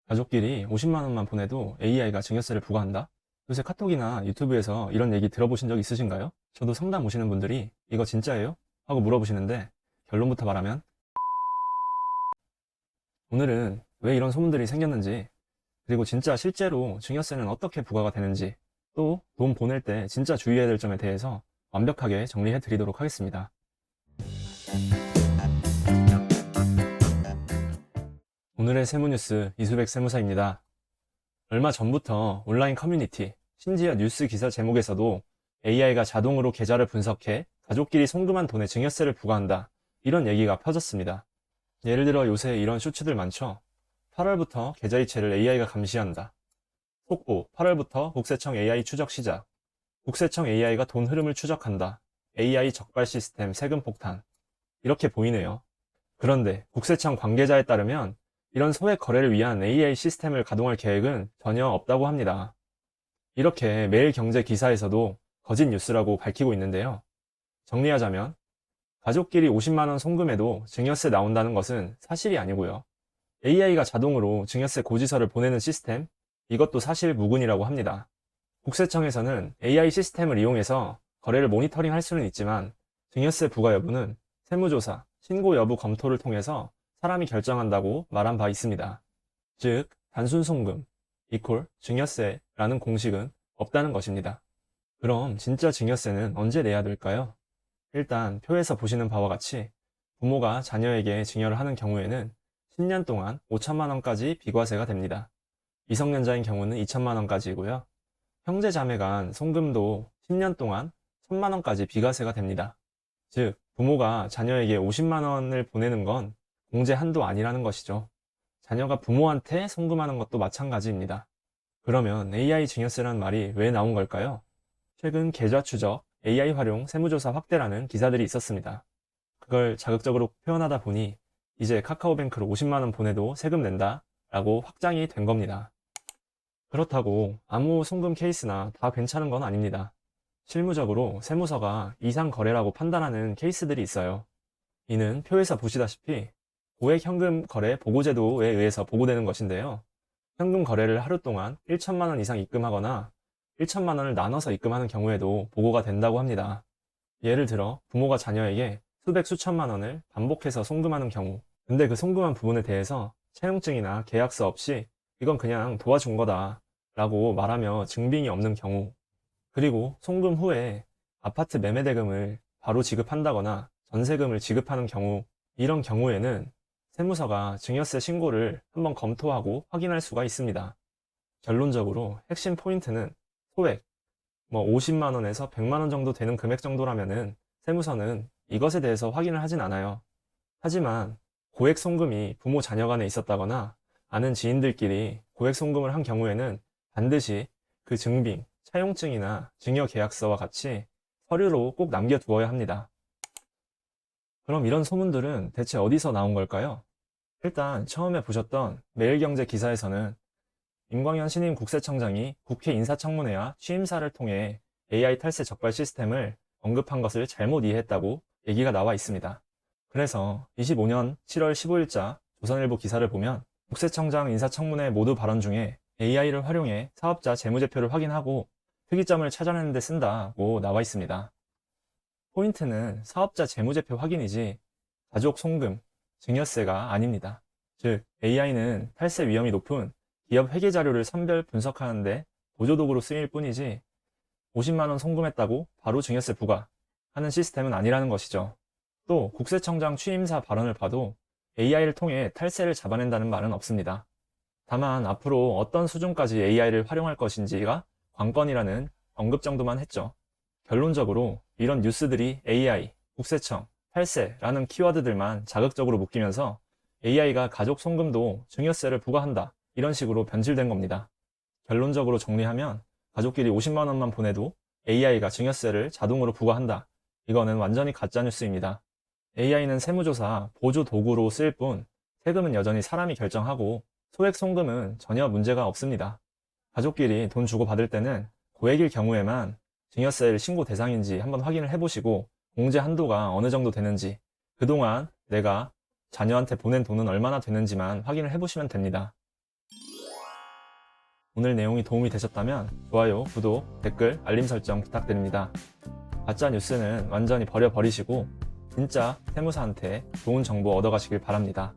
가족끼리 50만 원만 보내도 AI가 증여세를 부과한다? 요새 카톡이나 유튜브에서 이런 얘기 들어보신 적 있으신가요? 저도 상담 오시는 분들이 이거 진짜예요? 하고 물어보시는데 결론부터 말하면 오늘은 왜 이런 소문들이 생겼는지, 그리고 진짜 실제로 증여세는 어떻게 부과가 되는지, 또 돈 보낼 때 진짜 주의해야 될 점에 대해서 완벽하게 정리해 드리도록 하겠습니다. 오늘의 세무뉴스 이수백 세무사입니다. 얼마 전부터 온라인 커뮤니티, 심지어 뉴스 기사 제목에서도 AI가 자동으로 계좌를 분석해 가족끼리 송금한 돈에 증여세를 부과한다, 이런 얘기가 퍼졌습니다. 예를 들어 요새 이런 쇼츠들 많죠. 8월부터 계좌이체를 AI가 감시한다. 속보 8월부터 국세청 AI 추적 시작. 국세청 AI가 돈 흐름을 추적한다. AI 적발 시스템 세금 폭탄. 이렇게 보이네요. 그런데 국세청 관계자에 따르면 이런 소액 거래를 위한 AI 시스템을 가동할 계획은 전혀 없다고 합니다. 이렇게 매일경제 기사에서도 거짓 뉴스라고 밝히고 있는데요. 정리하자면 가족끼리 50만 원 송금해도 증여세 나온다는 것은 사실이 아니고요. AI가 자동으로 증여세 고지서를 보내는 시스템, 이것도 사실 무근이라고 합니다. 국세청에서는 AI 시스템을 이용해서 거래를 모니터링 할 수는 있지만 증여세 부과 여부는 세무조사, 신고 여부 검토를 통해서 사람이 결정한다고 말한 바 있습니다. 즉, 단순 송금 이퀄 증여세라는 공식은 없다는 것입니다. 그럼 진짜 증여세는 언제 내야 될까요? 일단 표에서 보시는 바와 같이 부모가 자녀에게 증여를 하는 경우에는 10년 동안 5천만 원까지 비과세가 됩니다. 미성년자인 경우는 2천만 원까지이고요. 형제 자매 간 송금도 10년 동안 1천만 원까지 비과세가 됩니다. 즉, 부모가 자녀에게 50만 원을 보내는 건 공제 한도 아니라는 것이죠. 자녀가 부모한테 송금하는 것도 마찬가지입니다. 그러면 AI 증여세라는 말이 왜 나온 걸까요? 최근 계좌 추적, AI 활용 세무조사 확대라는 기사들이 있었습니다. 그걸 자극적으로 표현하다 보니 이제 카카오뱅크로 50만 원 보내도 세금 낸다 라고 확장이 된 겁니다. 그렇다고 아무 송금 케이스나 다 괜찮은 건 아닙니다. 실무적으로 세무서가 이상 거래라고 판단하는 케이스들이 있어요. 이는 표에서 보시다시피 고액 현금 거래 보고제도에 의해서 보고되는 것인데요. 현금 거래를 하루 동안 1천만 원 이상 입금하거나 1천만 원을 나눠서 입금하는 경우에도 보고가 된다고 합니다. 예를 들어 부모가 자녀에게 수백 수천만 원을 반복해서 송금하는 경우, 근데 그 송금한 부분에 대해서 차용증이나 계약서 없이 이건 그냥 도와준 거다 라고 말하며 증빙이 없는 경우, 그리고 송금 후에 아파트 매매대금을 바로 지급한다거나 전세금을 지급하는 경우, 이런 경우에는 세무서가 증여세 신고를 한번 검토하고 확인할 수가 있습니다. 결론적으로 핵심 포인트는 소액, 50만 원에서 100만 원 정도 되는 금액 정도라면은 세무서는 이것에 대해서 확인을 하진 않아요. 하지만 고액 송금이 부모 자녀 간에 있었다거나 아는 지인들끼리 고액 송금을 한 경우에는 반드시 그 증빙, 차용증이나 증여 계약서와 같이 서류로 꼭 남겨두어야 합니다. 그럼 이런 소문들은 대체 어디서 나온 걸까요? 일단 처음에 보셨던 매일경제 기사에서는 임광현 신임 국세청장이 국회 인사청문회와 취임사를 통해 AI 탈세 적발 시스템을 언급한 것을 잘못 이해했다고 얘기가 나와 있습니다. 그래서 25년 7월 15일자 조선일보 기사를 보면 국세청장 인사청문회 모두 발언 중에 AI를 활용해 사업자 재무제표를 확인하고 특이점을 찾아내는 데 쓴다고 나와 있습니다. 포인트는 사업자 재무제표 확인이지 가족 송금, 증여세가 아닙니다. 즉, AI는 탈세 위험이 높은 기업 회계 자료를 선별 분석하는데 보조도구로 쓰일 뿐이지 50만 원 송금했다고 바로 증여세 부과하는 시스템은 아니라는 것이죠. 또 국세청장 취임사 발언을 봐도 AI를 통해 탈세를 잡아낸다는 말은 없습니다. 다만 앞으로 어떤 수준까지 AI를 활용할 것인지가 관건이라는 언급 정도만 했죠. 결론적으로 이런 뉴스들이 AI, 국세청, 탈세라는 키워드들만 자극적으로 묶이면서 AI가 가족 송금도 증여세를 부과한다, 이런 식으로 변질된 겁니다. 결론적으로 정리하면 가족끼리 50만 원만 보내도 AI가 증여세를 자동으로 부과한다. 이거는 완전히 가짜뉴스입니다. AI는 세무조사 보조 도구로 쓰일 뿐 세금은 여전히 사람이 결정하고 소액 송금은 전혀 문제가 없습니다. 가족끼리 돈 주고 받을 때는 고액일 경우에만 증여세를 신고 대상인지 한번 확인을 해보시고 공제 한도가 어느 정도 되는지, 그동안 내가 자녀한테 보낸 돈은 얼마나 되는지만 확인을 해보시면 됩니다. 오늘 내용이 도움이 되셨다면 좋아요, 구독, 댓글, 알림 설정 부탁드립니다. 가짜 뉴스는 완전히 버려버리시고 진짜 세무사한테 좋은 정보 얻어가시길 바랍니다.